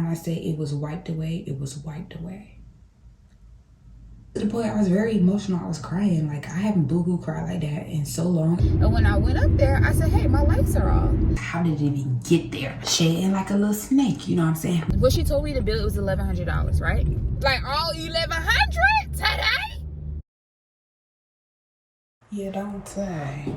I said it was wiped away, it was wiped away. To the point I was very emotional. I was crying. Like, I haven't boo-hoo cried like that in so long. And when I went up there, I said, hey, my lights are off. How did it even get there? Shedding like a little snake, you know what I'm saying? What she told me the bill was $1,100, right? Like, all $1,100 today? You don't say.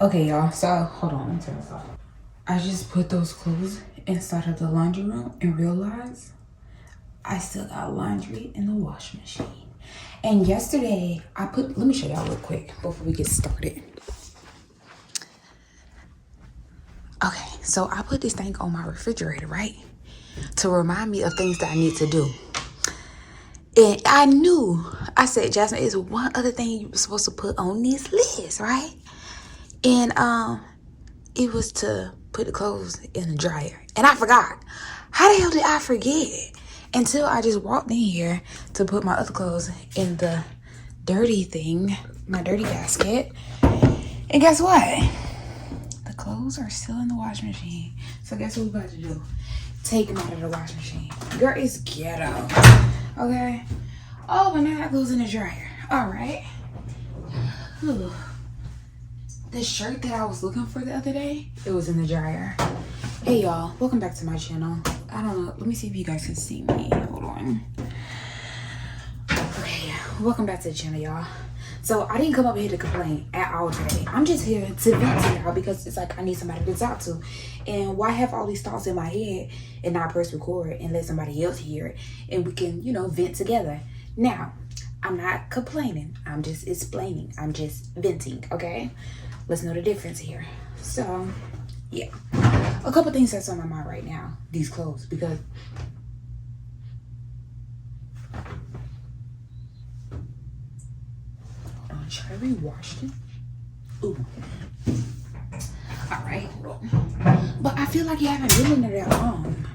Okay, y'all, so hold on, let me turn this off. I just put those clothes inside of the laundry room and realized I still got laundry in the washing machine. And yesterday let me show y'all real quick before we get started. Okay, so I put this thing on my refrigerator, right? To remind me of things that I need to do. And I said, Jasmine, it's one other thing you were supposed to put on this list, right? And it was to put the clothes in the dryer. And I forgot. How the hell did I forget? Until I just walked in here to put my other clothes in the dirty thing, my dirty basket. And guess what? The clothes are still in the washing machine. So guess what we about to do? Take them out of the washing machine. Girl, it's ghetto. Okay? Oh, but now that goes in the dryer. All right. Ooh. The shirt that I was looking for the other day, it was in the dryer. Hey y'all, welcome back to my channel. I don't know, let me see if you guys can see me. Hold on. Okay, welcome back to the channel, y'all. So I didn't come up here to complain at all today. I'm just here to vent to y'all because it's like I need somebody to talk to. And why have all these thoughts in my head and not press record and let somebody else hear it and we can, you know, vent together. Now, I'm not complaining. I'm just explaining. I'm just venting, okay? Let's know the difference here. So, yeah. A couple things that's on my mind right now. These clothes. Because hold on. Should I rewash it? Ooh. Alright. But I feel like you haven't been in there that long.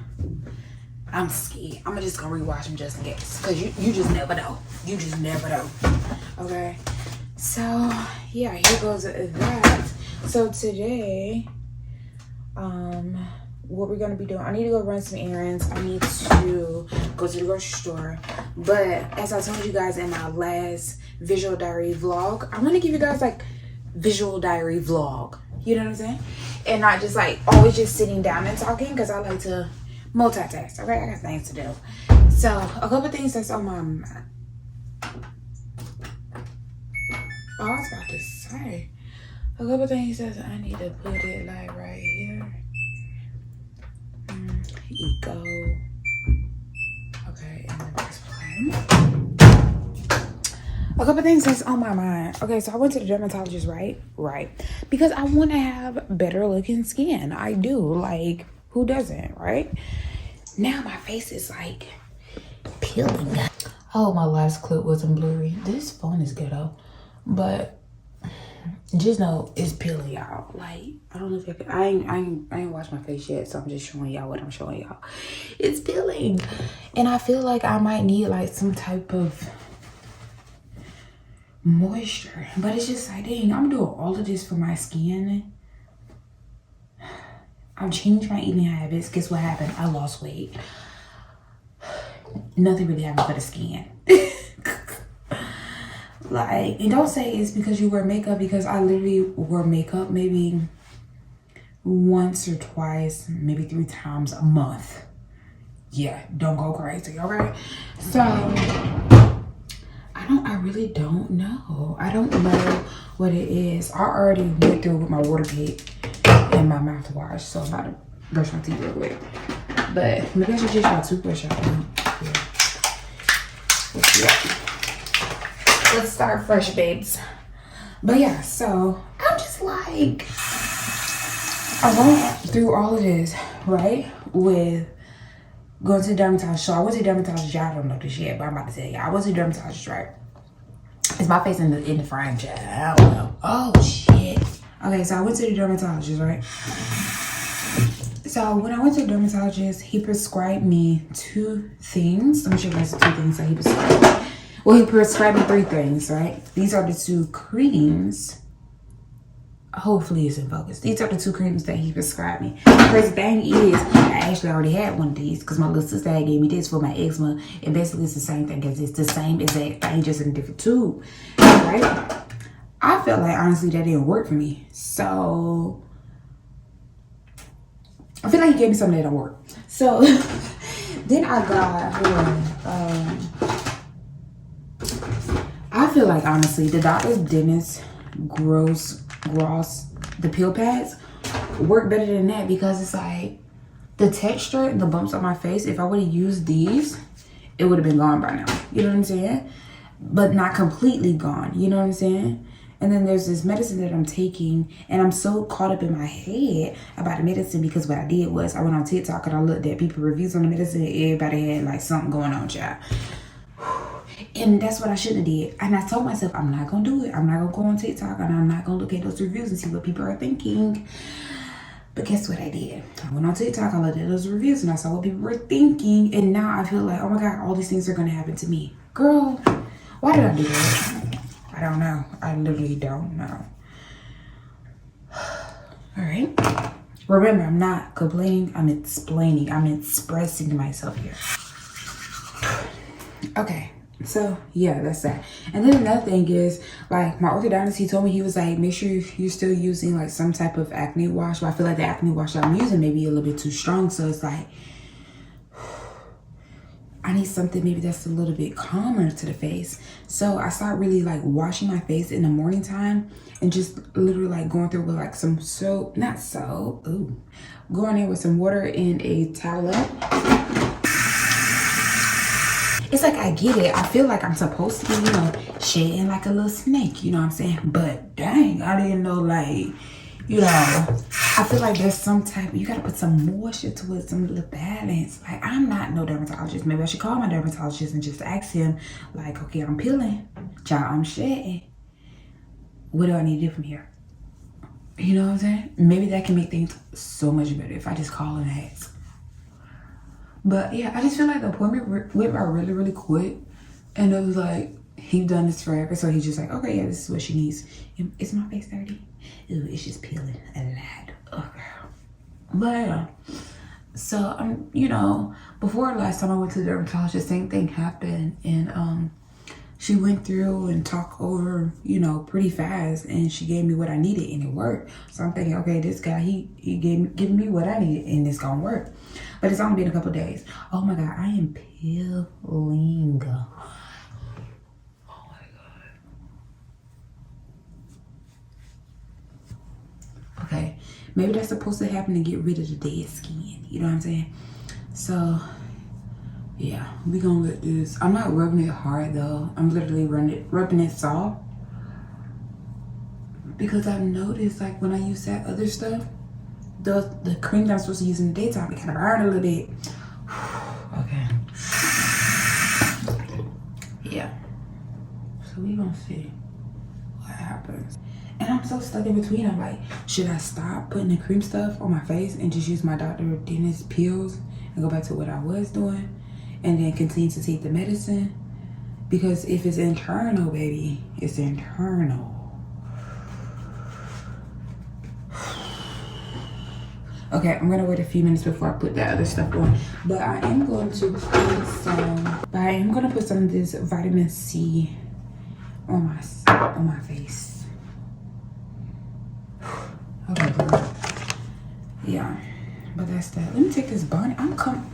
I'm scared. I'm just gonna rewash them just in case. Because you just never know. You just never know. Okay? So, yeah, here goes that. So today, what we're gonna be doing, I need to go run some errands. I need to go to the grocery store. But as I told you guys in my last visual diary vlog, I want to give you guys like visual diary vlog. You know what I'm saying? And not just like always just sitting down and talking, because I like to multitask. Okay, I got things to do. So a couple things that's on my mind. Oh, I was about to say a couple things that I need to put it like right here. Eco. Okay, and the next plan. A couple things that's on my mind. Okay, so I went to the dermatologist, right? Right. Because I want to have better looking skin. I do. Like, who doesn't, right? Now my face is like peeling. Oh, my last clip wasn't blurry. This phone is ghetto. But just know it's peeling, y'all. Like, I don't know if I ain't washed my face yet, so I'm just showing y'all what I'm showing y'all. It's peeling. And I feel like I might need like some type of moisture. But it's just like, dang, I'm doing all of this for my skin. I've changed my eating habits. Guess what happened? I lost weight. Nothing really happened for the skin. Like, and don't say it's because you wear makeup, because I literally wear makeup maybe once or twice, maybe 3 times a month. Yeah, don't go crazy, okay? So I really don't know. I don't know what it is. I already went through with my water cake and my mouthwash, so I'm about to brush my teeth real quick. But maybe I should just try toothbrush out. Yeah. Let's start fresh, babes. But yeah, so I'm just like, I went through all of this, right? With going to the dermatologist. So I went to the dermatologist. Y'all don't know this yet, but I'm about to tell you. I went to the dermatologist, right? Is my face in the frame, chat? I don't know. Oh, shit. Okay, so I went to the dermatologist, right? So when I went to the dermatologist, he prescribed me 2 things. Let me show you guys the 2 things that he prescribed me. Well, he prescribed me 3 things, right? These are the 2 creams. Hopefully it's in focus. These are the 2 creams that he prescribed me. The crazy thing is, I actually already had one of these because my little sister had gave me this for my eczema. And basically it's the same thing as it's the same exact thing, just in a different tube, right? I felt like, honestly, that didn't work for me. So I feel like he gave me something that don't work. So then I got, I feel like, honestly, the Dr. Dennis Gross, the pill pads work better than that, because it's like the texture and the bumps on my face, if I would have used these, it would have been gone by now. You know what I'm saying? But not completely gone. You know what I'm saying? And then there's this medicine that I'm taking, and I'm so caught up in my head about the medicine, because what I did was I went on TikTok and I looked at people reviews on the medicine, and everybody had like something going on, child. And that's what I shouldn't have did. And I told myself, I'm not going to do it. I'm not going to go on TikTok, and I'm not going to look at those reviews and see what people are thinking. But guess what I did? I went on TikTok, I looked at those reviews, and I saw what people were thinking. And now I feel like, oh my God, all these things are going to happen to me. Girl, why did I do that? I don't know. I literally don't know. All right. Remember, I'm not complaining. I'm explaining. I'm expressing myself here. Okay. So yeah, that's that. And then another thing is, like, my orthodontist, he told me, he was like, make sure you're still using like some type of acne wash. But I feel like the acne wash that I'm using may be a little bit too strong. So it's like, I need something maybe that's a little bit calmer to the face. So I started really like washing my face in the morning time, and just literally like going through with like some soap, not soap, going in with some water and a towelette. It's like, I get it. I feel like I'm supposed to be, you know, shedding like a little snake, you know what I'm saying? But dang, I didn't know, like, you know, I feel like there's some type, you gotta put some moisture to it, some little balance. Like, I'm not no dermatologist. Maybe I should call my dermatologist and just ask him, like, okay, I'm peeling, child, I'm shedding. What do I need to do from here? You know what I'm saying? Maybe that can make things so much better if I just call and ask. But yeah, I just feel like the appointment went by really, really quick. And it was like, he's done this forever. So he's just like, okay, yeah, this is what she needs. Is my face dirty? Ew, it's just peeling a lot. Oh, girl. But so, you know, before last time I went to the dermatologist, same thing happened. And she went through and talked over, you know, pretty fast. And she gave me what I needed, and it worked. So I'm thinking, okay, this guy, he gave me what I needed, and it's gonna work. But it's only been a couple days. Oh my God, I am peeling. Oh my God. Okay, maybe that's supposed to happen to get rid of the dead skin. You know what I'm saying? So yeah, we gonna let this. I'm not rubbing it hard though. I'm literally rubbing it soft, because I've noticed, like, when I use that other stuff, the cream that I'm supposed to use in the daytime, it kind of burn a little bit. Okay. Yeah. So we gonna see what happens. And I'm so stuck in between. I'm like, should I stop putting the cream stuff on my face and just use my Dr. Dennis pills and go back to what I was doing, and then continue to take the medicine? Because if it's internal, baby, it's internal. Okay, I'm gonna wait a few minutes before I put that other stuff on. But I am going to put some of this vitamin C on my face. Okay, girl. Yeah, but that's that. Let me take this bonnet. I'm coming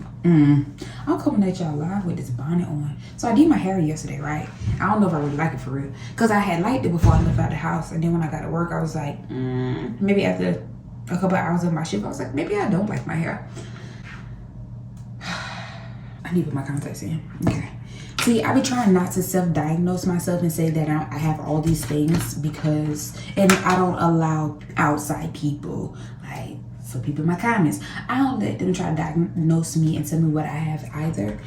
at y'all live with this bonnet on. So I did my hair yesterday, right? I don't know if I really like it for real, because I had liked it before I left out the house, and then when I got to work, I was like, maybe after a couple of hours of my shift, I was like, maybe I don't like my hair. I need to put my contacts in. Okay. See, I be trying not to self-diagnose myself and say that I have all these things, and I don't allow outside people, like, so people in my comments, I don't let them try to diagnose me and tell me what I have either.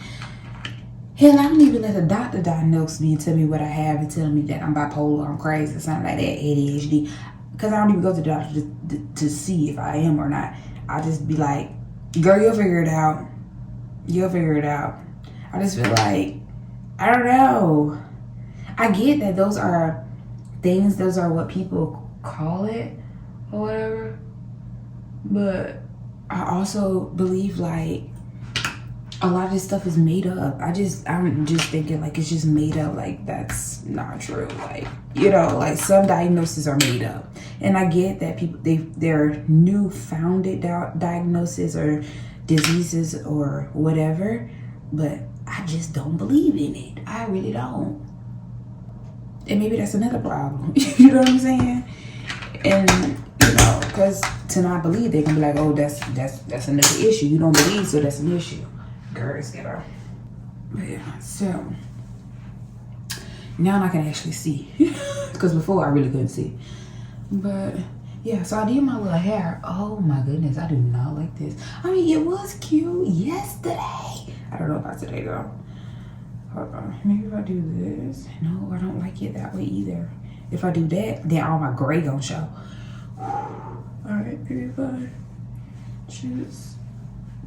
Hell, I don't even let a doctor diagnose me and tell me what I have and tell me that I'm bipolar, I'm crazy, or something like that, ADHD. Because I don't even go to the doctor to see if I am or not. I just be like, Girl, you'll figure it out. You'll figure it out. I just feel like, I don't know. I get that those are things, those are what people call it or whatever. But I also believe like a lot of this stuff is made up. I'm just thinking like it's just made up. Like that's not true. Like, you know, like some diagnoses are made up. And I get that people, they're new founded diagnoses or diseases or whatever, but I just don't believe in it. I really don't. And maybe that's another problem. You know what I'm saying? And you know, because to not believe, they can be like, oh, that's another issue. You don't believe, so that's an issue. Girls, get her. But yeah, so now I can actually see. Because before I really couldn't see. But yeah, so I did my little hair. Oh my goodness, I do not like this. I mean, it was cute yesterday. I don't know about today though. Hold on, maybe if I do this. No, I don't like it that way either. If I do that, then all my gray gonna show. Alright, maybe if I just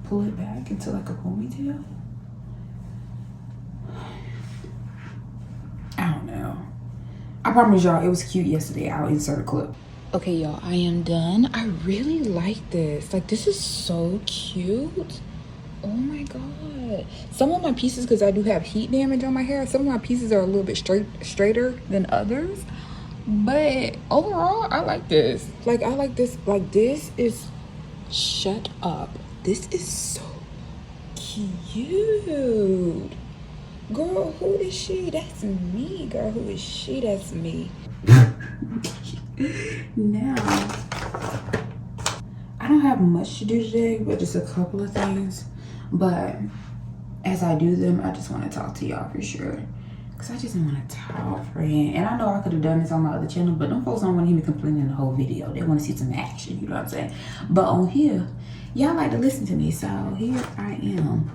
pull it back into like a ponytail. I don't know. I promise y'all it was cute yesterday. I'll insert a clip. Okay, y'all, I am done. I really like this. Like, this is so cute. Oh my god. Some of my pieces, because I do have heat damage on my hair, some of my pieces are a little bit straighter than others. But overall, I like this. Like, I like this. Like, this is, shut up. This is so cute. Girl, who is she? That's me. Girl, who is she? That's me. Now, I don't have much to do today, but just a couple of things. But as I do them, I just want to talk to y'all for sure. Because I just want to talk, friend. And I know I could have done this on my other channel, but them folks don't want to hear me complaining the whole video. They want to see some action, you know what I'm saying? But on here, y'all like to listen to me. So here I am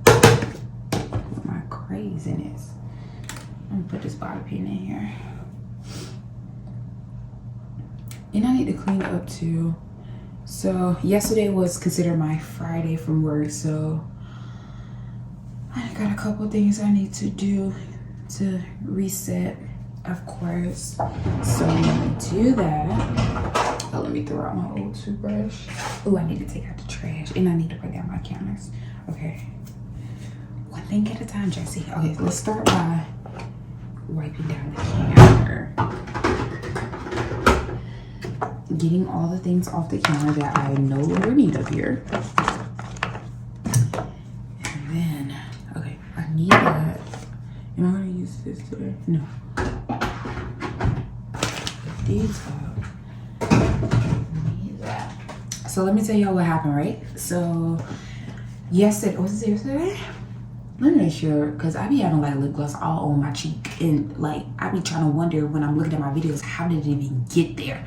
with my craziness. I'm going to put this bobby pin in here. And I need to clean it up too. So yesterday was considered my Friday from work. So I got a couple things I need to do to reset, of course. So I'm gonna do that. Oh, let me throw out my old toothbrush. Oh, I need to take out the trash and I need to put down my counters. Okay. One thing at a time, Jessie. Okay, let's start by wiping down the counter. Getting all the things off the counter that I no longer need up here. And then, okay, I need that. Am I gonna use this today? No. Put these up. Need that. So let me tell y'all what happened, right? So yesterday, was it yesterday? Let me make sure, because I be having like lip gloss all on my cheek. And like, I be trying to wonder when I'm looking at my videos, how did it even get there?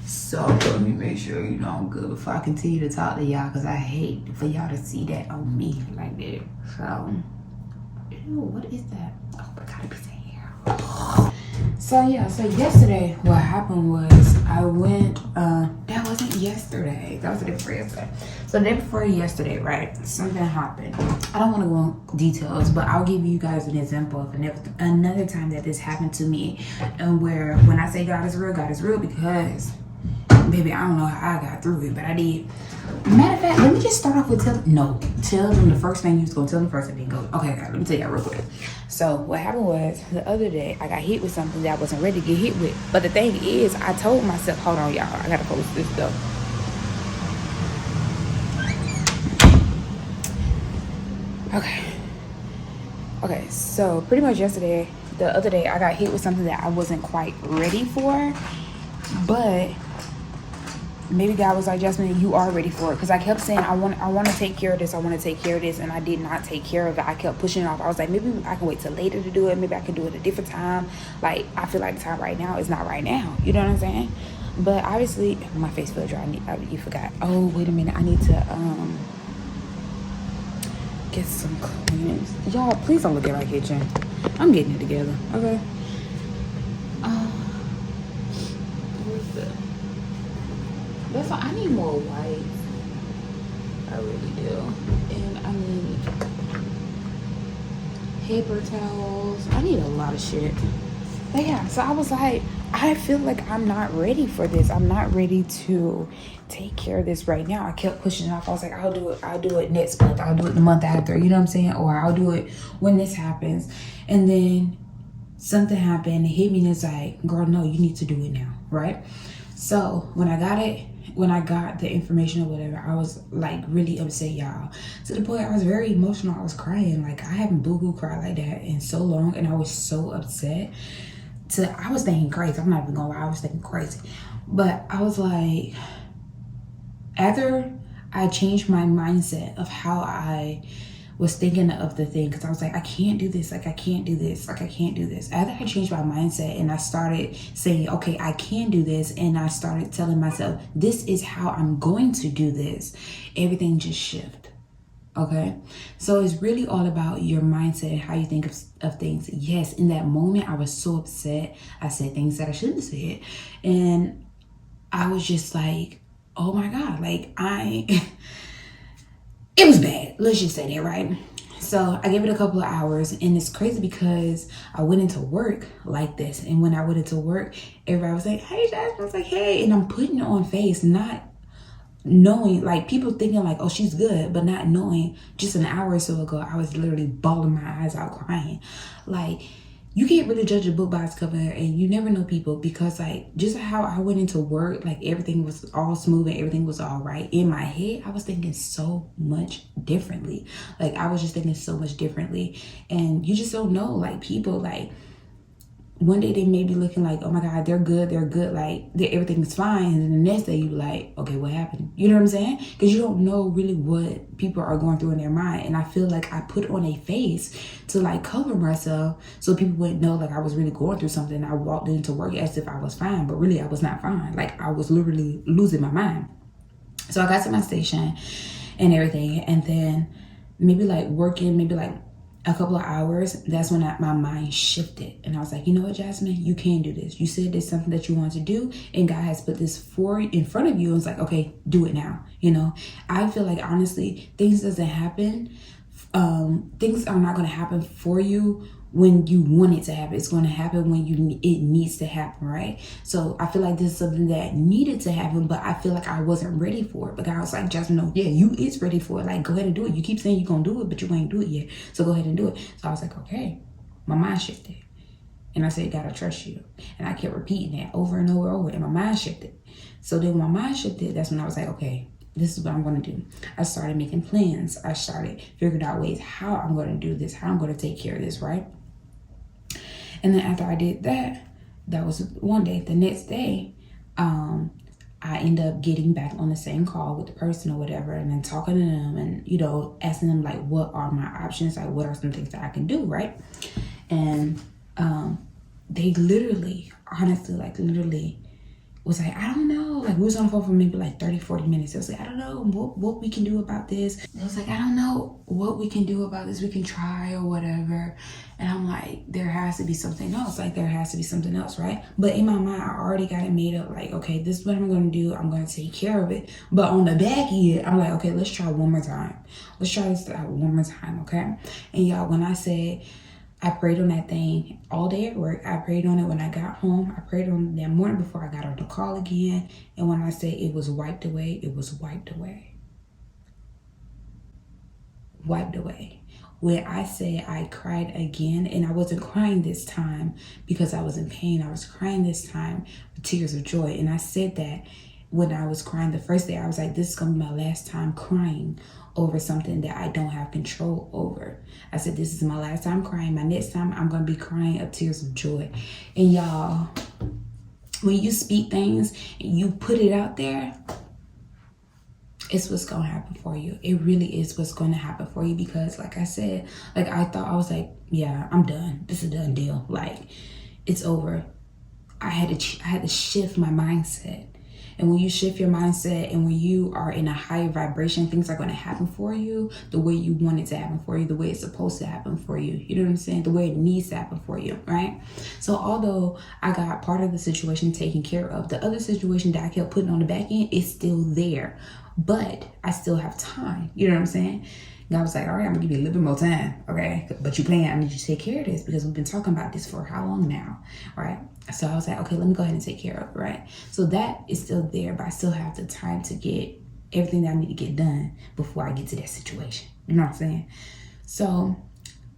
So let me make sure, you know, I'm good before I continue to talk to y'all, because I hate for y'all to see that on me like that. So, ew, what is that? Oh, I got a piece of hair. So yeah, so yesterday what happened was I went, that wasn't yesterday. That was the day before yesterday. So the day before yesterday, right, something happened. I don't want to go into details, but I'll give you guys an example of another time that this happened to me. And where, when I say God is real because, baby, I don't know how I got through it, but I did. Matter of fact, let me just start off with tell them the first thing you was gonna tell them first and then go. Okay, let me tell you real quick. So what happened was the other day I got hit with something that I wasn't ready to get hit with. But the thing is, I told myself, hold on, y'all, I gotta post this though. Okay, so pretty much the other day, I got hit with something that I wasn't quite ready for, but maybe God was like, Jasmine, you are ready for it. Because I kept saying, I want to take care of this. I want to take care of this. And I did not take care of it. I kept pushing it off. I was like, maybe I can wait till later to do it. Maybe I can do it a different time. Like, I feel like the time right now is not right now. You know what I'm saying? But obviously, my face feels dry. You forgot. Oh, wait a minute. I need to get some cleaners. Y'all, please don't look at my kitchen. I'm getting it together. Okay. That's why I need more white. I really paper towels. I need a lot of shit. But yeah, so I was like, I feel like I'm not ready for this. I'm not ready to take care of this right now. I kept pushing it off. I was like, I'll do it next month. I'll do it the month after, you know what I'm saying? Or I'll do it when this happens. And then something happened, it hit me, and it's like, girl, no, you need to do it now, right? So when I got the information or whatever, I was like really upset, y'all. To the point I was very emotional. I was crying. Like, I haven't boo-hoo cried like that in so long, and I was so upset. I was thinking crazy. I'm not even gonna lie, I was thinking crazy. But I was like, after I changed my mindset of how I was thinking of the thing, because I was like, I can't do this, like I can't do this, like I can't do this. After I changed my mindset and I started saying, okay, I can do this, and I started telling myself, this is how I'm going to do this, everything just shifted. Okay, so it's really all about your mindset and how you think of things. Yes, in that moment, I was so upset. I said things that I shouldn't have said. And I was just like, oh my God, like it was bad. Let's just say that, right? So I gave it a couple of hours, and it's crazy because I went into work like this. And when I went into work, everybody was like, hey, Jasmine. I was like, hey, and I'm putting it on face, not knowing, like, people thinking like, oh, she's good, but not knowing just an hour or so ago, I was literally bawling my eyes out crying. Like, you can't really judge a book by its cover, and you never know people, because like, just how I went into work, like everything was all smooth and everything was all right. In my head, I was thinking so much differently. Like, I was just thinking so much differently. And you just don't know, like, people, like, one day they may be looking like, oh my God, they're good, like everything's fine. And then the next day you like, okay, what happened? You know what I'm saying? Because you don't know really what people are going through in their mind. And I feel like I put on a face to like cover myself so people wouldn't know like I was really going through something. I walked into work as if I was fine, but really I was not fine. Like, I was literally losing my mind. So I got to my station and everything. And then maybe like working, maybe like a couple of hours, that's when my mind shifted. And I was like, you know what, Jasmine, you can do this. You said there's something that you want to do, and God has put this in front of you. And it's like, okay, do it now. You know, I feel like, honestly, things doesn't happen. Things are not going to happen for you when you want it to happen. It's going to happen when it needs to happen, right? So I feel like this is something that needed to happen, but I feel like I wasn't ready for it. But God was like, Jasmine, no, yeah, you is ready for it. Like, go ahead and do it. You keep saying you're going to do it, but you ain't do it yet. So go ahead and do it. So I was like, okay. My mind shifted. And I said, God, I trust you. And I kept repeating that over and over and over. And my mind shifted. So then when my mind shifted, that's when I was like, okay, this is what I'm going to do. I started making plans. I started figuring out ways how I'm going to do this, how I'm going to take care of this, right? And then after I did that, that was one day. The next day, I ended up getting back on the same call with the person or whatever, and then talking to them and, you know, asking them like, what are my options? Like, what are some things that I can do, right? And they literally, honestly, like literally was like, I don't know. Like, we was on the phone for maybe like 30, 40 minutes. It was like, I don't know what we can do about this. It was like, I don't know what we can do about this. We can try or whatever. And I'm like, there has to be something else. Like, there has to be something else, right? But in my mind, I already got it made up. Like, okay, this is what I'm going to do. I'm going to take care of it. But on the back end, I'm like, okay, let's try one more time. Let's try this out one more time, okay? And y'all, when I said I prayed on that thing all day at work, I prayed on it when I got home, I prayed on it that morning before I got on the call again. And when I say it was wiped away, it was wiped away. Wiped away. When I say I cried again, and I wasn't crying this time because I was in pain, I was crying this time with tears of joy. And I said that when I was crying the first day, I was like, this is going to be my last time crying over something that I don't have control over. I said, this is my last time crying. My next time, I'm going to be crying of tears of joy. And y'all, when you speak things and you put it out there, it's what's going to happen for you. It really is what's going to happen for you, because like I said, like I thought, I was like, yeah, I'm done. This is a done deal. Like, it's over. I had to shift my mindset. And when you shift your mindset and when you are in a higher vibration, things are going to happen for you the way you want it to happen for you, the way it's supposed to happen for you. You know what I'm saying? The way it needs to happen for you, right? So although I got part of the situation taken care of, the other situation that I kept putting on the back end is still there. But I still have time. You know what I'm saying? God was like, all right, I'm gonna give you a little bit more time, okay? But you playing, I need you to take care of this because we've been talking about this for how long now, right? So I was like, okay, let me go ahead and take care of it, right? So that is still there, but I still have the time to get everything that I need to get done before I get to that situation. You know what I'm saying? So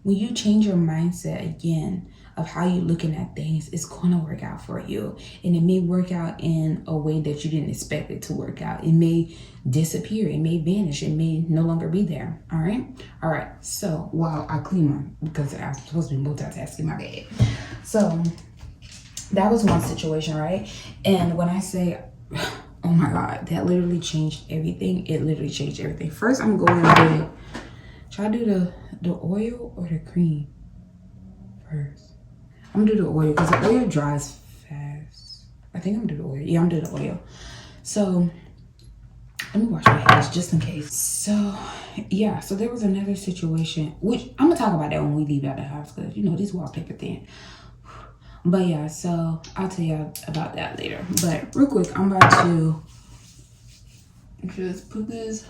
when you change your mindset again of how you're looking at things, it's going to work out for you. And it may work out in a way that you didn't expect it to work out. It may disappear. It may vanish. It may no longer be there. All right. All right. So while I clean my, because I'm supposed to be multitasking, my bad. So that was one situation, right? And when I say, oh my God, that literally changed everything. It literally changed everything. First, I'm going to try to do the oil or the cream first. I'm gonna do the oil because the oil dries fast. I think I'm gonna do the oil. Yeah, I'm gonna do the oil. So let me wash my hands just in case. So yeah, so there was another situation, which I'm gonna talk about that when we leave out the house because you know this wallpaper thing. But yeah, so I'll tell y'all about that later. But real quick, I'm about to just put this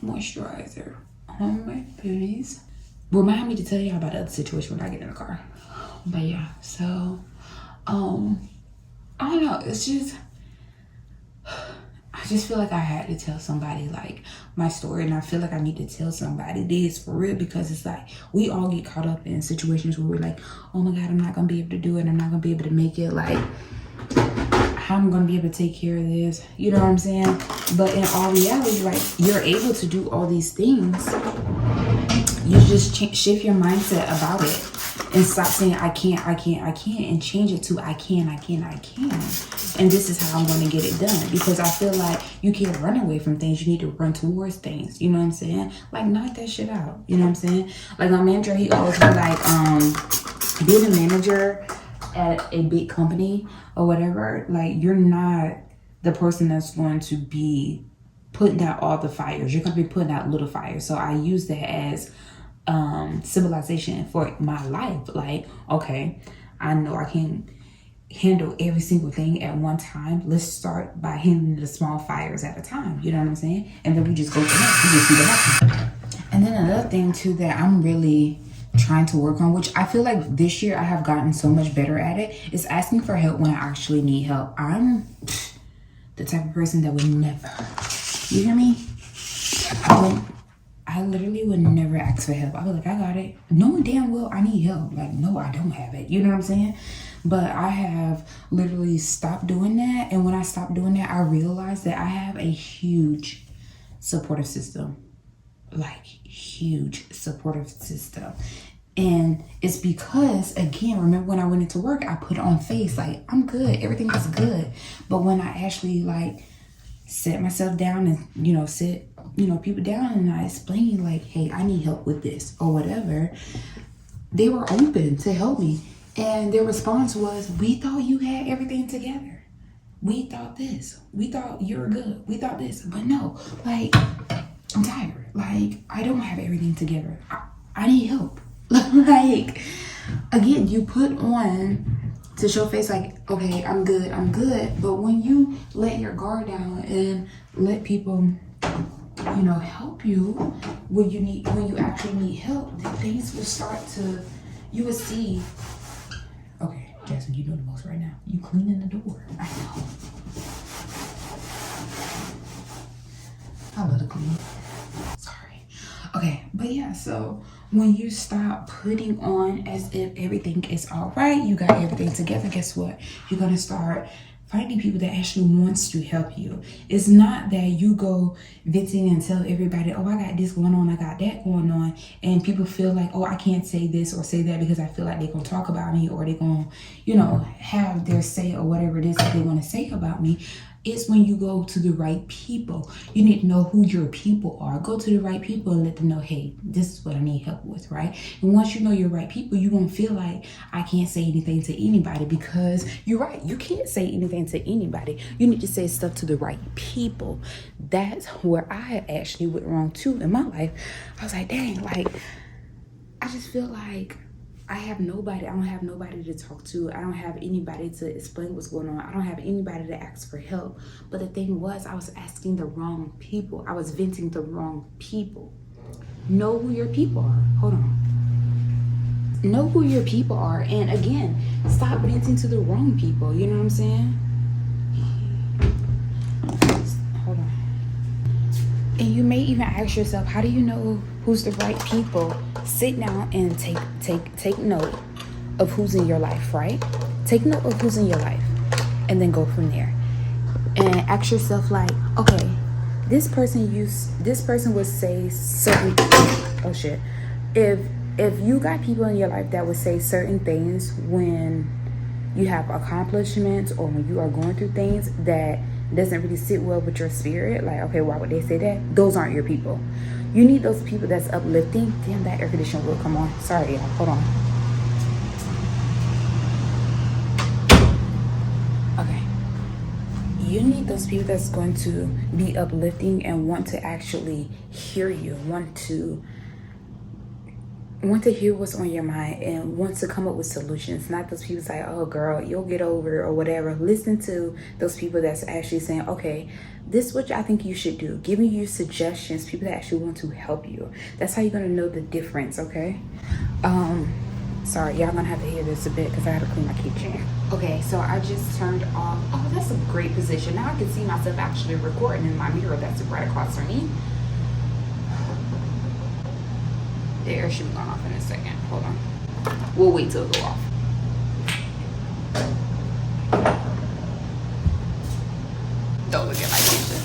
moisturizer on my face. Remind me to tell y'all about the other situation when I get in the car. But yeah, so I don't know, it's just I just feel like I had to tell somebody like my story, and I feel like I need to tell somebody this for real because it's like we all get caught up in situations where we're like, oh my God, I'm not gonna be able to do it, I'm not gonna be able to make it, like how I'm gonna be able to take care of this, you know what I'm saying? But in all reality, like you're able to do all these things. You just shift your mindset about it and stop saying I can't, and change it to I can. And this is how I'm going to get it done, because I feel like you can't run away from things. You need to run towards things. You know what I'm saying? Like knock that shit out. You know what I'm saying? Like my manager, he always be like, being a manager at a big company or whatever, like you're not the person that's going to be putting out all the fires. You're going to be putting out little fires. So I use that as civilization for my life. Like, okay, I know I can handle every single thing at one time. Let's start by handling the small fires at a time. You know what I'm saying? And then we just go from there. We just see what happens. And then another thing too that I'm really trying to work on, which I feel like this year I have gotten so much better at it, is asking for help when I actually need help. I'm the type of person that would never, you hear me? I literally would never ask for help. I was like, I got it. Knowing damn well I need help. Like, no, I don't have it. You know what I'm saying? But I have literally stopped doing that. And when I stopped doing that, I realized that I have a huge supportive system. Like, huge supportive system. And it's because, again, remember when I went into work, I put on face, like, I'm good. Everything is good. But when I actually, like, set myself down and, you know, sit, you know, people down and I explain like, hey, I need help with this or whatever, they were open to help me. And their response was, we thought you had everything together. We thought this. We thought you were good. We thought this. But no, like, I'm tired. Like, I don't have everything together. I need help. Like, again, you put on to show face like, okay, I'm good. But when you let your guard down and let people, you know, help you when you actually need help, then things will start to, you will see. Okay, Jasmine, you know the most right now. You cleaning the door. I know. I love to clean. Sorry. Okay, but yeah, so when you stop putting on as if everything is all right, you got everything together, guess what? You're gonna start finding people that actually wants to help you. It's not that you go venting and tell everybody, oh, I got this going on, I got that going on, and people feel like, oh, I can't say this or say that because I feel like they're gonna talk about me or they're gonna, you know, have their say or whatever it is that they want to say about me. It's when you go to the right people. You need to know who your people are. Go to the right people and let them know, hey, this is what I need help with, right? And once you know your right people, you won't feel like I can't say anything to anybody, because you're right. You can't say anything to anybody. You need to say stuff to the right people. That's where I actually went wrong too in my life. I was like, dang, like, I just feel like I have nobody. I don't have nobody to talk to. I don't have anybody to explain what's going on. I don't have anybody to ask for help. But the thing was, I was asking the wrong people. I was venting the wrong people. Know who your people are. Hold on. Know who your people are. And again, stop venting to the wrong people. You know what I'm saying? Hold on. And you may even ask yourself, how do you know who's the right people? Sit down and take note of who's in your life, right? Take note of who's in your life and then go from there. And ask yourself, like, okay, this person would say certain, oh shit, if you got people in your life that would say certain things when you have accomplishments or when you are going through things that doesn't really sit well with your spirit, like, okay, why would they say that? Those aren't your people. You need those people that's uplifting. Damn, that air conditioner will come on. Sorry, y'all. Hold on. Okay. You need those people that's going to be uplifting and want to actually hear you, want to hear what's on your mind and want to come up with solutions. Not those people say, oh girl, you'll get over it or whatever. Listen to those people that's actually saying, okay, this is what I think you should do, giving you suggestions, people that actually want to help you. That's how you're going to know the difference. Okay. Sorry, y'all gonna have to hear this a bit because I had to clean my kitchen. Okay, so I just turned off. Oh, that's a great position. Now I can see myself actually recording in my mirror that's right across from me. The air should be going off in a second. Hold on. We'll wait till it go off. Don't look at my kitchen.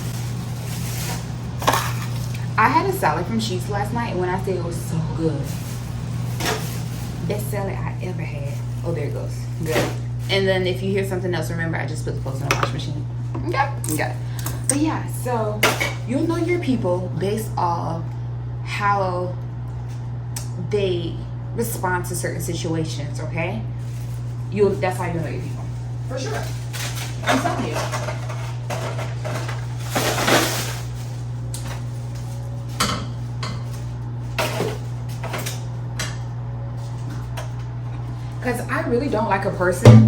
I had a salad from Sheets last night, and when I say it was so good, best salad I ever had. Oh, there it goes. Good. And then if you hear something else, remember I just put the clothes in the wash machine. Okay. But yeah, so you'll know your people based off how they respond to certain situations, okay? That's how you know your people. For sure. I'm telling you. Because I really don't like a person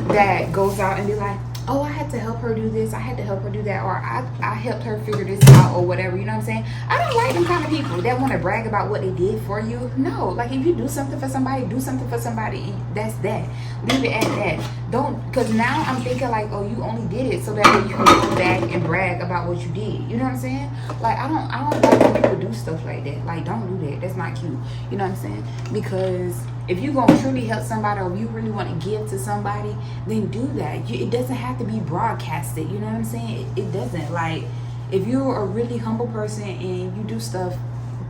that goes out and be like, oh, I had to help her do this, I had to help her do that, or I helped her figure this out, or whatever, you know what I'm saying? I don't like them kind of people that want to brag about what they did for you. No, like if you do something for somebody, do something for somebody. That's that. Leave it at that. Don't, because now I'm thinking like, oh, you only did it so that way you can go back and brag about what you did. You know what I'm saying? Like I don't like when people do stuff like that. Like don't do that. That's not cute. You know what I'm saying? Because if you're going to truly help somebody or if you really want to give to somebody, then do that. It doesn't have to be broadcasted. You know what I'm saying? It doesn't. Like, if you're a really humble person and you do stuff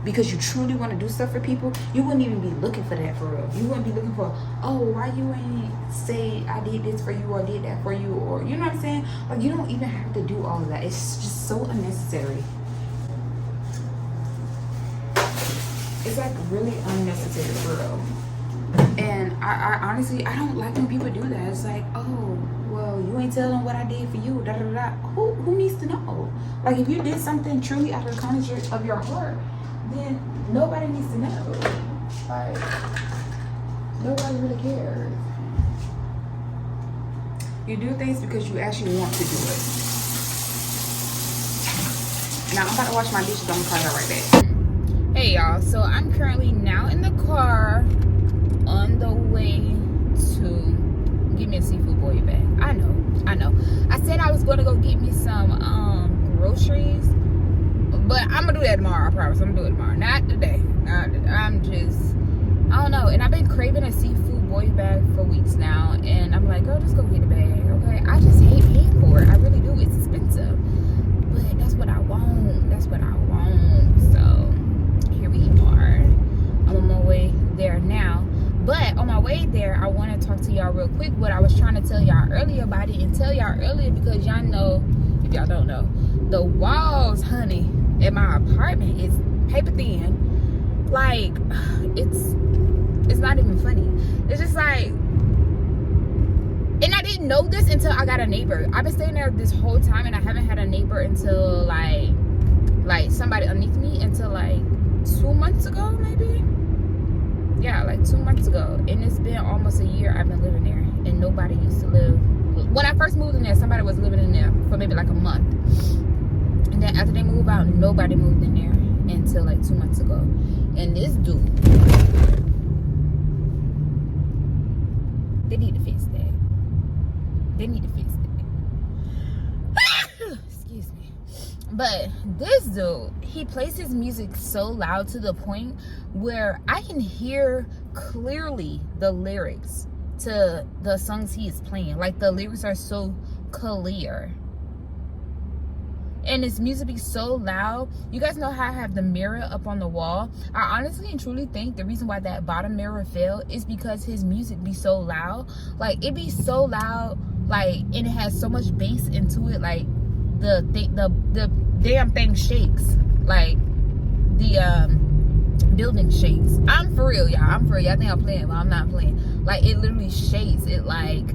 because you truly want to do stuff for people, you wouldn't even be looking for that for real. You wouldn't be looking for, oh, why you ain't say I did this for you or did that for you, or, you know what I'm saying? Like, you don't even have to do all of that. It's just so unnecessary. It's like really unnecessary for real. And I honestly, I don't like when people do that. It's like, oh, well, you ain't telling what I did for you, da da da. Who needs to know? Like, if you did something truly out of the kindness of your heart, then nobody needs to know. Like, nobody really cares. You do things because you actually want to do it. Now I'm about to wash my dishes. I'm gonna call y'all right back. Hey y'all, so I'm currently now in the car on the way to get me a seafood boil bag. I know. I said I was gonna go get me some groceries, but I'm gonna do that tomorrow. I promise. I'm gonna do it tomorrow. Not today. I don't know. And I've been craving a seafood boil bag for weeks now, and I'm like, girl, just go get the bag, okay? I just hate paying for it. I really do. It's expensive, but that's what I want. So here we are. I'm on my way there now. But on my way there, I want to talk to y'all real quick what I was trying to tell y'all earlier about it, and tell y'all earlier because y'all know, if y'all don't know, the walls, honey, at my apartment is paper thin. Like, it's not even funny. It's just like, and I didn't know this until I got a neighbor. I've been staying there this whole time, and I haven't had a neighbor until like somebody underneath me until like 2 months ago, maybe. Yeah, like 2 months ago. And it's been almost a year I've been living there, and nobody used to live. When I first moved in there, somebody was living in there for maybe like a month, and then after they moved out, nobody moved in there. until like 2 months ago. And this dude, they need to fix that. They need to fix that. Excuse me. But this dude, he plays his music so loud to the point where I can hear clearly the lyrics to the songs he is playing. Like, the lyrics are so clear. And his music be so loud. You guys know how I have the mirror up on the wall? I honestly and truly think the reason why that bottom mirror fell is because his music be so loud. Like, it be so loud, like, and it has so much bass into it, like the damn thing shakes. Like, the building shakes. I'm for real, y'all. I'm for real. Y'all think I'm playing, but I'm not playing. Like, it literally shakes. It, like,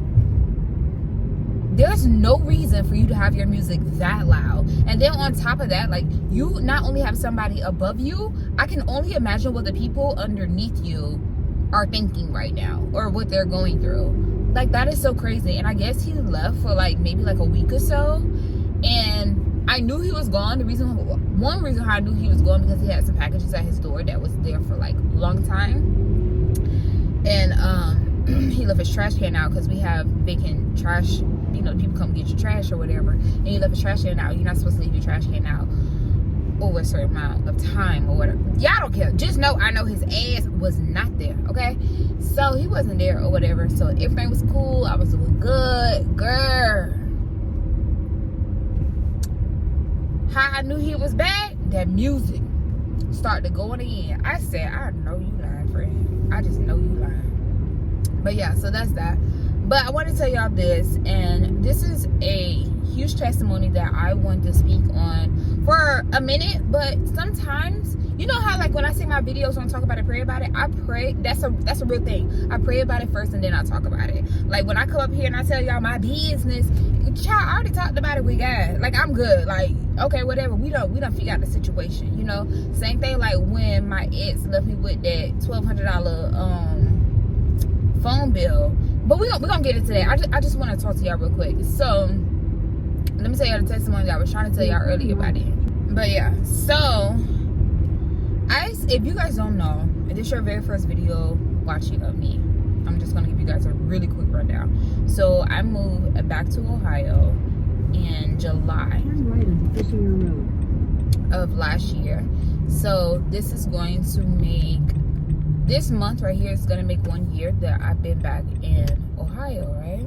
there's no reason for you to have your music that loud. And then on top of that, like, you not only have somebody above you, I can only imagine what the people underneath you are thinking right now, or what they're going through. Like, that is so crazy. And I guess he left for like maybe like a week or so, and I knew he was gone. One reason how I knew he was gone, because he had some packages at his door that was there for like a long time. And he left his trash can out, because we have vacant trash. You know, people come get your trash or whatever, and he left his trash can out. You're not supposed to leave your trash can out over a certain amount of time or whatever. Y'all don't care. Just know, I know his ass was not there, okay? So he wasn't there or whatever. So everything was cool. I was doing good. Girl. How I knew he was back? That music started going in. I said, I know you lying, friend. I just know you lying. But yeah, so that's that. But I want to tell y'all this, and this is a huge testimony that I want to speak on for a minute. But sometimes, you know how, like, when I say my videos, when I talk about it, pray about it, I pray. That's a real thing. I pray about it first, and then I talk about it. Like, when I come up here and I tell y'all my business, child, I already talked about it with God. Like, I'm good. Like, okay, whatever. We don't figure out the situation, you know. Same thing like when my ex left me with that $1,200 phone bill. But we're gonna get into that. I just want to talk to y'all real quick. So let me tell y'all the testimony that I was trying to tell y'all earlier about it. But yeah, so if you guys don't know, and this is your very first video watching of me, I'm just gonna give you guys a really quick rundown. So I moved back to Ohio in July of last year. So this is going to make, this month right here is gonna make 1 year that I've been back in Ohio, right?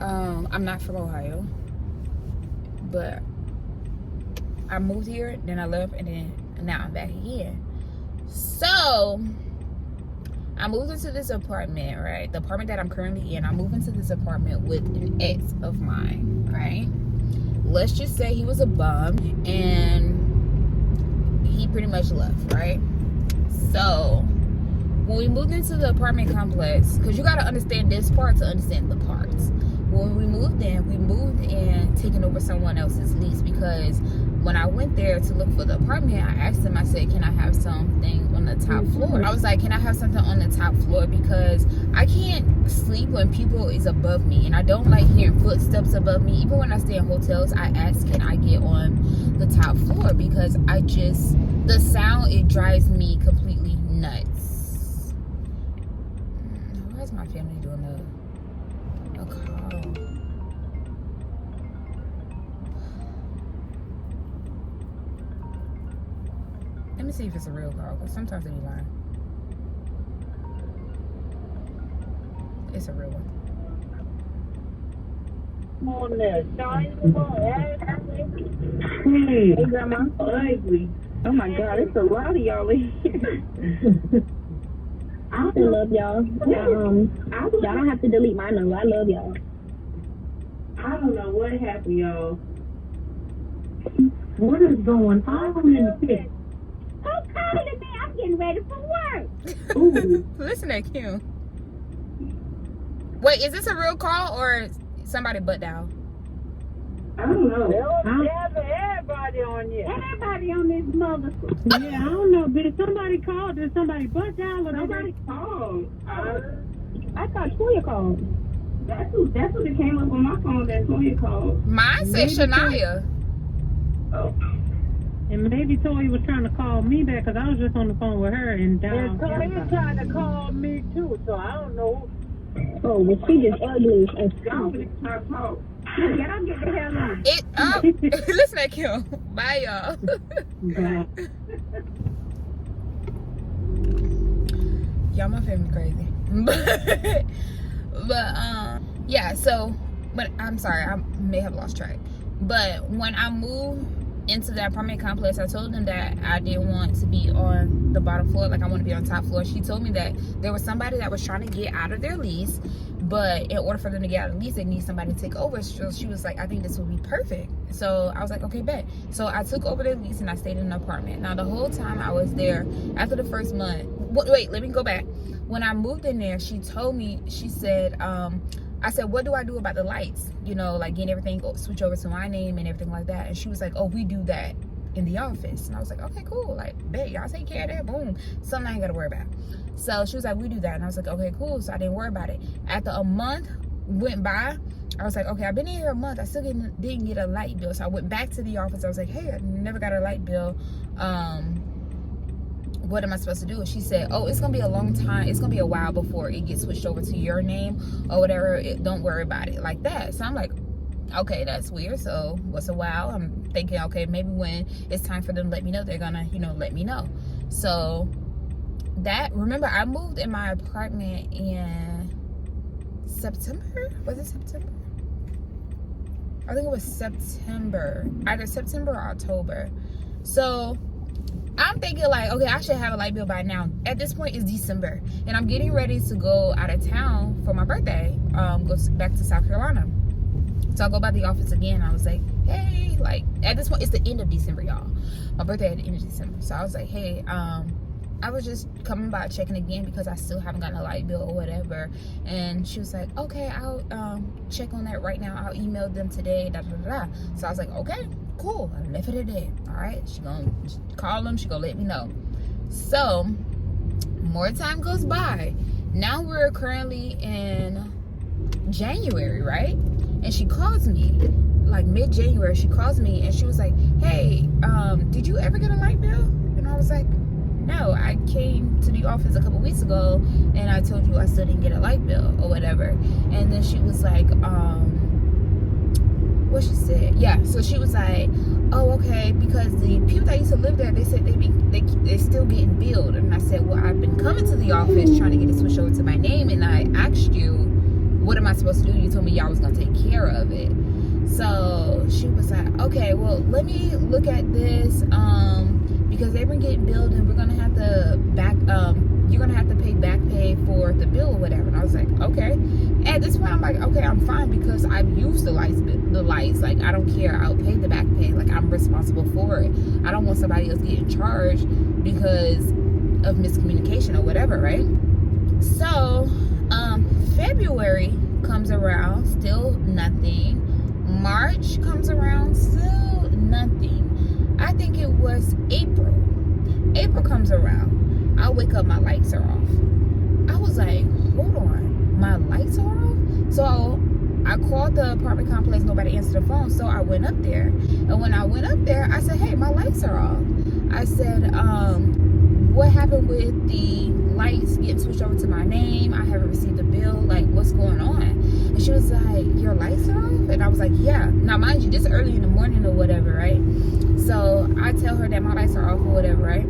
I'm not from Ohio, but I moved here, then I left, and then now I'm back again. So I moved into this apartment, right? The apartment that I'm currently in, I moved into this apartment with an ex of mine, right? Let's just say he was a bum, and he pretty much left, right? So when we moved into the apartment complex, because you got to understand this part to understand the parts. When we moved in taking over someone else's lease, because when I went there to look for the apartment, I asked him, I said, can I have something on the top floor? I was like, can I have something on the top floor? Because I can't sleep when people is above me, and I don't like hearing footsteps above me. Even when I stay in hotels, I ask, can I get on the top floor? Because the sound, it drives me completely nuts. Why is my family doing a call? Let me see if it's a real call, because sometimes they be lying. It's a real one. On there, hey, Grandma, ugly. Oh my God, it's a lot of y'all in here. I love y'all. Y'all don't have to delete my number. I love y'all. I don't know what happened, y'all. What is going on in the pit? Who's calling me? I'm getting ready for work. Ooh. Listen to Kim. Wait, is this a real call or somebody butt down? I don't know. Everybody on here. Everybody on this mother. Yeah, I don't know. Did somebody call? Did somebody butt down? Or nobody called. I thought Toya called. That's who it came up on my phone. That Toya called. Mine said Shania. Oh. And maybe Toy was trying to call me back because I was just on the phone with her and down. And Toy was trying to call me too, so I don't know. Oh, but she is ugly as fuck. Y'all get the hell on. Listen at Kim. Bye, y'all. Bye. Y'all, my family crazy. but yeah. So, but I'm sorry, I may have lost track. But when I moved into that apartment complex, I told them that I didn't want to be on the bottom floor, like I want to be on top floor. She told me that there was somebody that was trying to get out of their lease, but in order for them to get out of the lease, they need somebody to take over. So she was like, I think this would be perfect. So I was like, okay, bet. So I took over their lease and I stayed in an apartment. Now the whole time I was there, after the first month, wait, let me go back. When I moved in there, she told me, she said, I said, what do I do about the lights? You know, like getting everything switch over to my name and everything like that. And she was like, oh, we do that in the office. And I was like, okay, cool. Like, bet, y'all take care of that. Boom. Something I ain't got to worry about. So she was like, we do that. And I was like, okay, cool. So I didn't worry about it. After a month went by, I was like, okay, I've been in here a month. I still didn't get a light bill. So I went back to the office. I was like, hey, I never got a light bill. What am I supposed to do? And she said, oh, it's gonna be a long time, it's gonna be a while before it gets switched over to your name or whatever. Don't worry about it, like that. So I'm like, okay, that's weird. So what's a while? I'm thinking, okay, maybe when it's time for them to let me know, they're gonna, you know, let me know. So that, remember, I moved in my apartment in September. Was it September? I think it was September, either September or October. So I'm thinking like, okay, I should have a light bill by now. At this point, it's December, and I'm getting ready to go out of town for my birthday. Go back to South Carolina. So I go by the office again. I was like, hey, like at this point, it's the end of December, y'all. My birthday at the end of December. So I was like, hey, I was just coming by checking again because I still haven't gotten a light bill or whatever. And she was like, okay, I'll check on that right now. I'll email them today. Da, da, da, da. So I was like, okay, cool. I left it at that. All right, she gonna call them. She gonna let me know. So more time goes by. Now we're currently in January, right? And she calls me like mid-January. She calls me and she was like, hey, did you ever get a light bill? And I was like, no, I came to the office a couple weeks ago and I told you I still didn't get a light bill or whatever. And then she was like, what she said, yeah, so she was like, oh, okay, because the people that used to live there, they said they're still getting billed. And I said, well, I've been coming to the office trying to get it switched over to my name, and I asked you, what am I supposed to do? You told me y'all was gonna take care of it. So she was like, okay, well, let me look at this, because they've been getting billed and we're gonna have to you're gonna have to pay back pay for the bill or whatever. And I was like, okay. At this point, I'm like, okay, I'm fine because I've used the lights. Like, I don't care. I'll pay the back pay. Like, I'm responsible for it. I don't want somebody else getting charged because of miscommunication or whatever, right? So, February comes around, still nothing. March comes around, still nothing. I think it was April. April comes around. I wake up, my lights are off. I was like, hold on, my lights are off? So I called the apartment complex, nobody answered the phone, so I went up there. And when I went up there, I said, hey, my lights are off. I said, what happened with the lights getting switched over to my name? I haven't received a bill, like, what's going on? And she was like, your lights are off? And I was like, yeah. Now, mind you, this is early in the morning or whatever, right? So I tell her that my lights are off or whatever, right?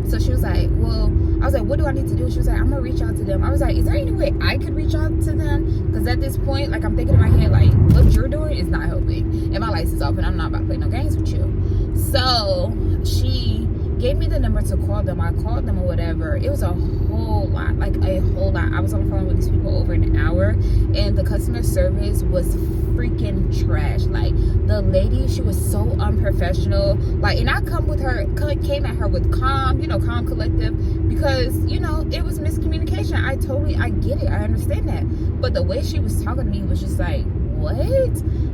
So she was like, well, I was like, what do I need to do? She was like, I'm gonna reach out to them. I was like, is there any way I could reach out to them? Because at this point, like, I'm thinking in my head, like, what you're doing is not helping. And my lights is off and I'm not about to play no games with you. So she gave me the number to call them. I called them or whatever. It was a whole lot, like a whole lot. I was on the phone with these people over an hour, and the customer service was freaking trash. Like, the lady, she was so unprofessional. Like, and I came at her with calm, calm collective, because, it was miscommunication. I get it. I understand that. But the way she was talking to me was just like, what?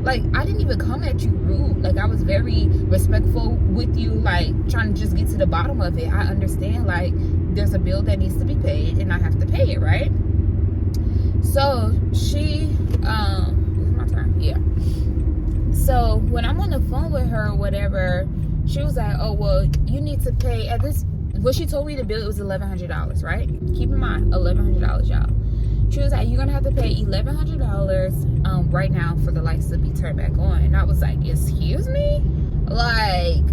Like, I didn't even come at you rude. Like, I was very respectful with you, like, trying to just get to the bottom of it. I understand, like, there's a bill that needs to be paid and I have to pay it, right? So she is my turn? Yeah. So when I'm on the phone with her or whatever, She was like, oh, well, you need to pay at this. What she told me the bill, it was $1,100, right? Keep in mind, $1,100, y'all. She was like, you're gonna have to pay $1,100 right now for the lights to be turned back on. And I was like, excuse me? Like,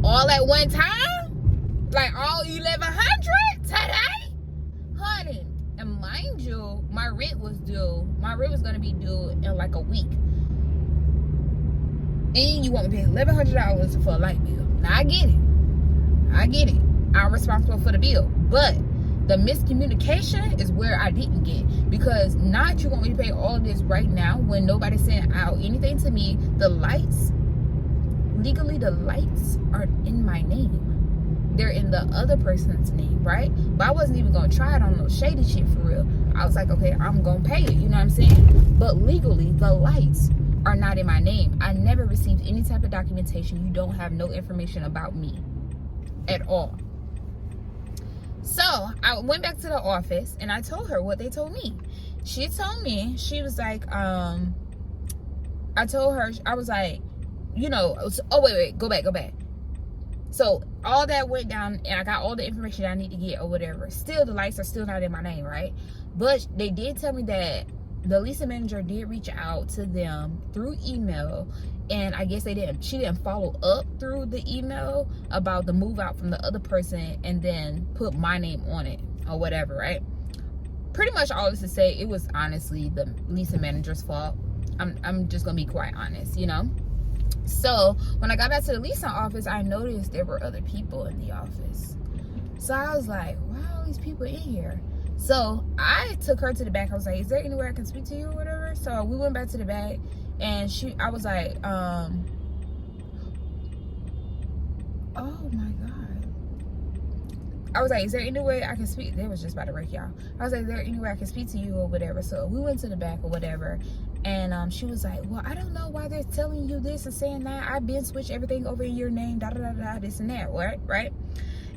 all at one time? Like, all $1,100 today? Honey. And mind you, my rent was gonna be due in like a week. And you want me to pay $1,100 for a light bill. Now, I get it. I'm responsible for the bill. But the miscommunication is where I didn't get. Because not you want me to pay all of this right now when nobody sent out anything to me. The lights, legally, the lights aren't in my name. They're in the other person's name, right? But I wasn't even going to try it on no shady shit for real. I was like, okay, I'm going to pay it. You know what I'm saying? But legally, the lights are not in my name. I never received any type of documentation. You don't have no information about me at all. So I went back to the office and I told her what they told me. She told me, she was like, I told her, I was like, you know, oh, wait, go back. So all that went down and I got all the information I need to get or whatever. Still, the lights are still not in my name, right? But they did tell me that the leasing manager did reach out to them through email, and I guess she didn't follow up through the email about the move out from the other person and then put my name on it or whatever, right? Pretty much all this to say, it was honestly the leasing manager's fault. I'm just gonna be quite honest, you know? So when I got back to the leasing office, I noticed there were other people in the office. So I was like, why are all these people in here? So I took her to the back. I was like, is there anywhere I can speak to you or whatever? So we went back to the back, and I was like, oh my God. I was like, is there any way I can speak? They was just about to wreck y'all. I was like, is there any way I can speak to you or whatever? So we went to the back or whatever. And she was like, well, I don't know why they're telling you this and saying that. I've been switched everything over in your name, this and that, right?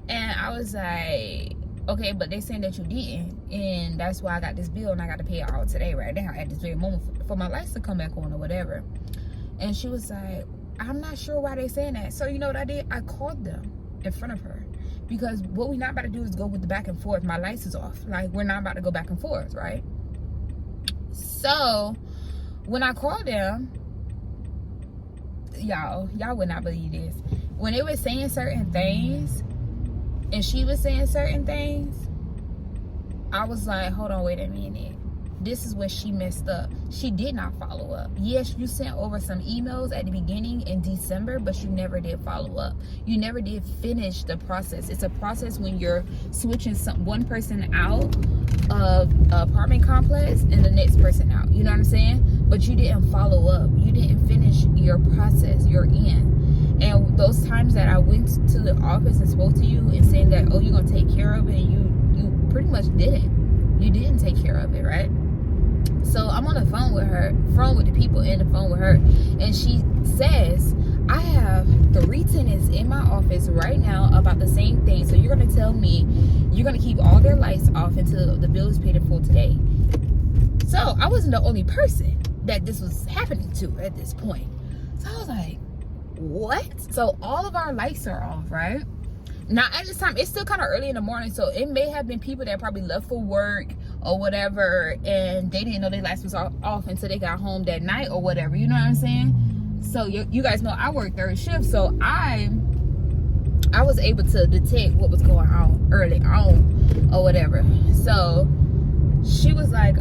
And I was like, okay, but they saying that you didn't, and that's why I got this bill and I got to pay it all today right now at this very moment for my lights to come back on or whatever. And she was like, I'm not sure why they saying that. So you know what I did? I called them in front of her, because what we're not about to do is go with the back and forth. My lights is off. Like, we're not about to go back and forth, right? So when I called them, y'all would not believe this. When they were saying certain things and she was saying certain things, I was like, hold on, wait a minute. This is where she messed up. She did not follow up. Yes, you sent over some emails at the beginning in December, but you never did follow up. You never did finish the process. It's a process when you're switching one person out of an apartment complex and the next person out. You know what I'm saying? But you didn't follow up. You didn't finish your process. You're in. And those times that I went to the office and spoke to you and saying that, oh, you're going to take care of it, and you pretty much didn't. You didn't take care of it, right? So I'm on the phone with the people in the phone with her, and she says, I have 3 tenants in my office right now about the same thing. So you're going to tell me you're going to keep all their lights off until the bill is paid in full today. So I wasn't the only person that this was happening to at this point. So I was like, what? So all of our lights are off, right? Now at this time, it's still kind of early in the morning, so it may have been people that probably left for work or whatever, and they didn't know their lights was off until they got home that night or whatever. You know what I'm saying? So you guys know I work third shift, so I was able to detect what was going on early on or whatever. So she was like,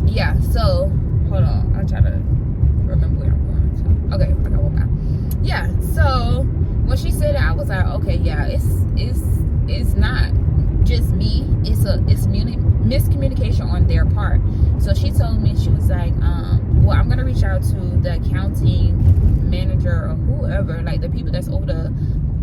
yeah. So hold on, I'm trying to remember where I'm going to. Okay, I got one back. Yeah. So when she said it, I was like, okay, yeah, it's not just me. It's miscommunication on their part. So she told me, she was like, well, I'm gonna reach out to the accounting manager or whoever, like the people that's over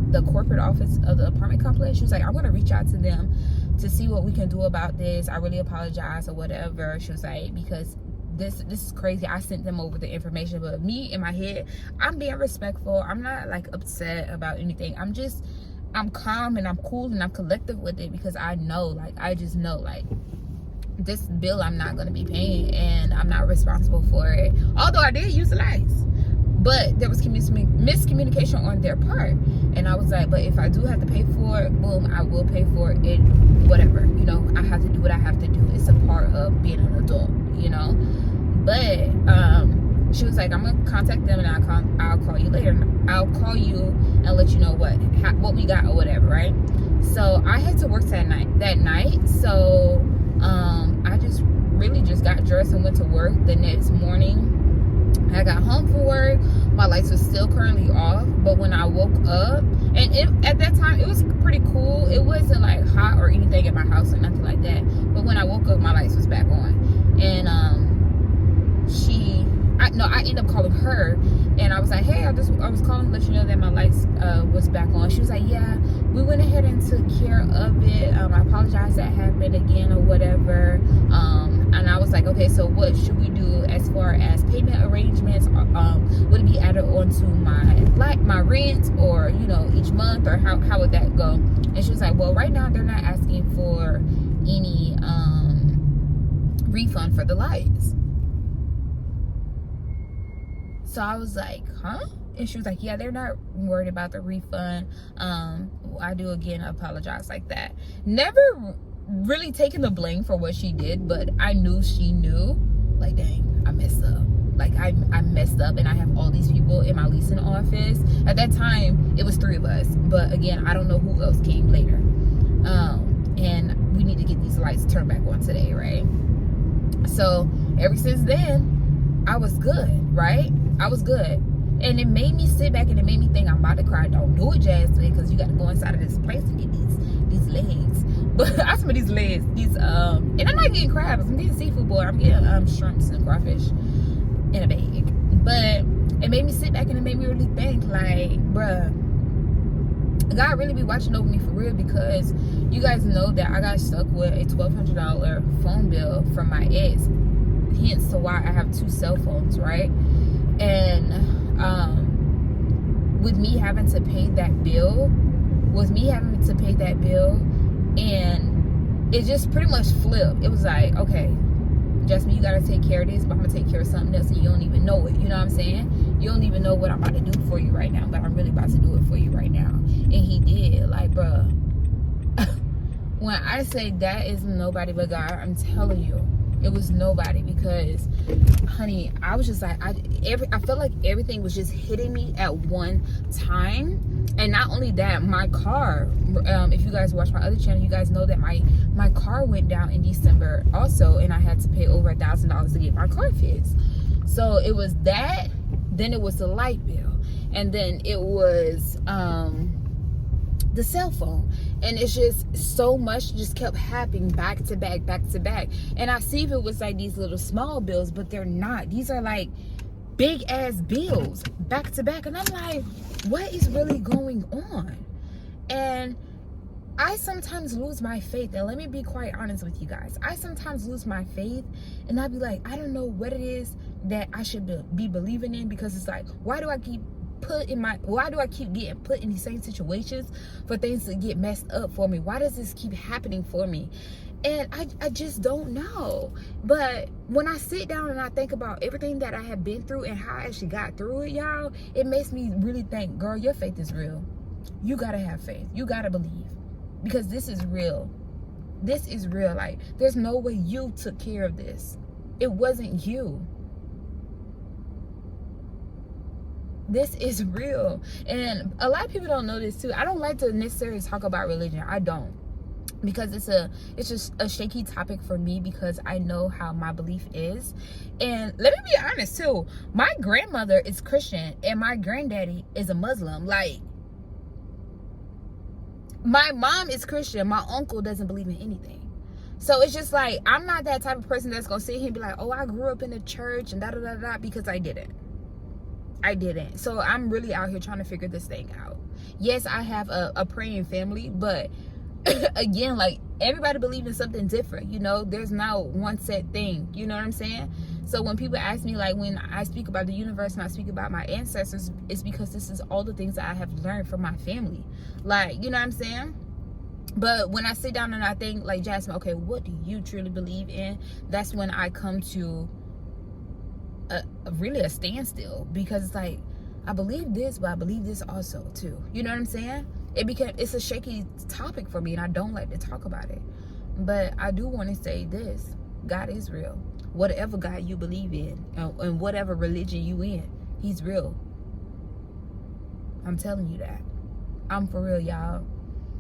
the corporate office of the apartment complex. She was like, I'm gonna reach out to them to see what we can do about this. I really apologize or whatever. She was like, because this is crazy. I sent them over the information, but me in my head, I'm being respectful. I'm not like upset about anything. I'm calm and I'm cool and I'm collective with it, because I know, like, I just know, like, this bill I'm not going to be paying and I'm not responsible for it. Although I did use the lights, But there was miscommunication on their part, and I was like, but if I do have to pay for it, boom, I will pay for it. Whatever, you know, I have to do what I have to do. It's a part of being an adult, you know. But she was like, I'm gonna contact them and I'll call you later. I'll call you and let you know what we got or whatever, right? So I had to work that night. So I just got dressed and went to work. The next morning I got home from work. My lights were still currently off, but when I woke up, and at that time it was pretty cool. It wasn't like hot or anything at my house or nothing like that. But when I woke up, my lights was back on, and I ended up calling her, and I was like, hey, I was calling to let you know that my lights was back on. She was like, yeah, we went ahead and took care of it. I apologize that happened again or whatever. And I was like, okay, so what should we do as far as payment arrangements? Would it be added onto my rent, or you know, each month, or how would that go? And she was like, well, right now they're not asking for any refund for the lights. So I was like, huh? And she was like, yeah, they're not worried about the refund. I do again apologize like that. Never really taking the blame for what she did, but I knew she knew, like, dang, I messed up. Like, I messed up, and I have all these people in my leasing office. At that time, it was 3 of us. But again, I don't know who else came later. And we need to get these lights turned back on today, right? So ever since then, I was good, right? I was good. And it made me sit back, and it made me think, I'm about to cry. Don't do it, Jasmine, because you got to go inside of this place and get these legs. But I smell these legs. And I'm not getting crabs. I'm getting seafood, boy. I'm getting shrimps and crawfish in a bag. But it made me sit back, and it made me really think, like, bruh, God really be watching over me for real, because you guys know that I got stuck with a $1,200 phone bill from my ex. Hence to why I have 2 cell phones, right? And with me having to pay that bill, and it just pretty much flipped. It was like, okay, Jasmine, you gotta take care of this, but I'm gonna take care of something else, and you don't even know it. You know what I'm saying? You don't even know what I'm about to do for you right now, but I'm really about to do it for you right now. And he did. Like, bruh, when I say that is nobody but God, I'm telling you, it was nobody. Because, honey, I was just like, I felt like everything was just hitting me at one time. And not only that, my car, if you guys watch my other channel, you guys know that my car went down in December also, and I had to pay over $1,000 to get my car fixed. So it was that, then it was the light bill, and then it was the cell phone. And it's just so much just kept happening back to back. And I see if it was like these little small bills, but they're not. These are like big ass bills back to back. And I'm like, what is really going on? And I sometimes lose my faith. And let me be quite honest with you guys. I sometimes lose my faith, and I'll be like, I don't know what it is that I should be believing in, because it's like, why do I keep getting put in these same situations for things to get messed up for me? Why does this keep happening for me? And I just don't know. But when I sit down and I think about everything that I have been through and how I actually got through it, y'all, it makes me really think, girl, your faith is real. You gotta have faith. You gotta believe, because this is real. This is real. Like, there's no way you took care of this. It wasn't you. This is real. And a lot of people don't know this too. I don't like to necessarily talk about religion. I don't, because it's just a shaky topic for me, because I know how my belief is. And let me be honest too, my grandmother is Christian and my granddaddy is a Muslim. Like, my mom is Christian, my uncle doesn't believe in anything. So it's just like, I'm not that type of person that's gonna sit here and be like, oh, I grew up in the church and da-da-da-da, because I didn't. So I'm really out here trying to figure this thing out. Yes, I have a praying family, but again, like, everybody believes in something different, you know. There's no one set thing, you know what I'm saying? So when people ask me, like, when I speak about the universe and I speak about my ancestors, it's because this is all the things that I have learned from my family, like, you know what I'm saying? But when I sit down and I think, like, Jasmine, okay, what do you truly believe in? That's when I come to really a standstill, because it's like, I believe this, but I believe this also too. You know what I'm saying? It's a shaky topic for me, and I don't like to talk about it. But I do want to say this: God is real. Whatever God you believe in, and whatever religion you in, He's real. I'm telling you that. I'm for real, y'all.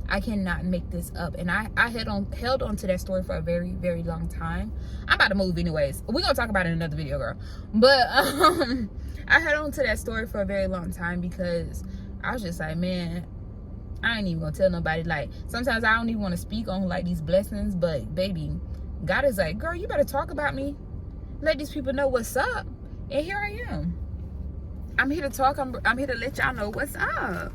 I cannot make this up. And I held on to that story for a very, very long time. I'm about to move anyways. We're gonna talk about it in another video, girl. But I held on to that story for a very long time because I was just like, man, I ain't even gonna tell nobody. Like, sometimes I don't even want to speak on like these blessings, but baby, God is like, girl, you better talk about me. Let these people know what's up. And here I am. I'm here to talk. I'm here to let y'all know what's up.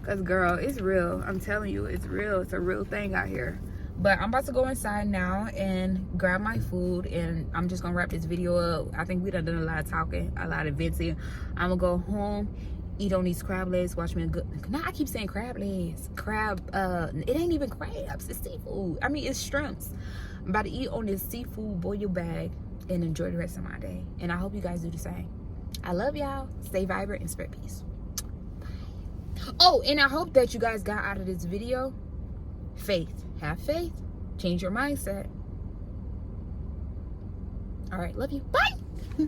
Cause girl, it's real. I'm telling you, it's real. It's a real thing out here. But I'm about to go inside now and grab my food, and I'm just gonna wrap this video up. I think we done a lot of talking, a lot of venting. I'm gonna go home, eat on these crab legs, watch me a good. Nah, I keep saying crab legs. It ain't even crabs. It's seafood. I mean, it's shrimps. I'm about to eat on this seafood boil bag and enjoy the rest of my day. And I hope you guys do the same. I love y'all. Stay vibrant and spread peace. Oh, and I hope that you guys got out of this video faith. Have faith. Change your mindset. All right, love you. Bye.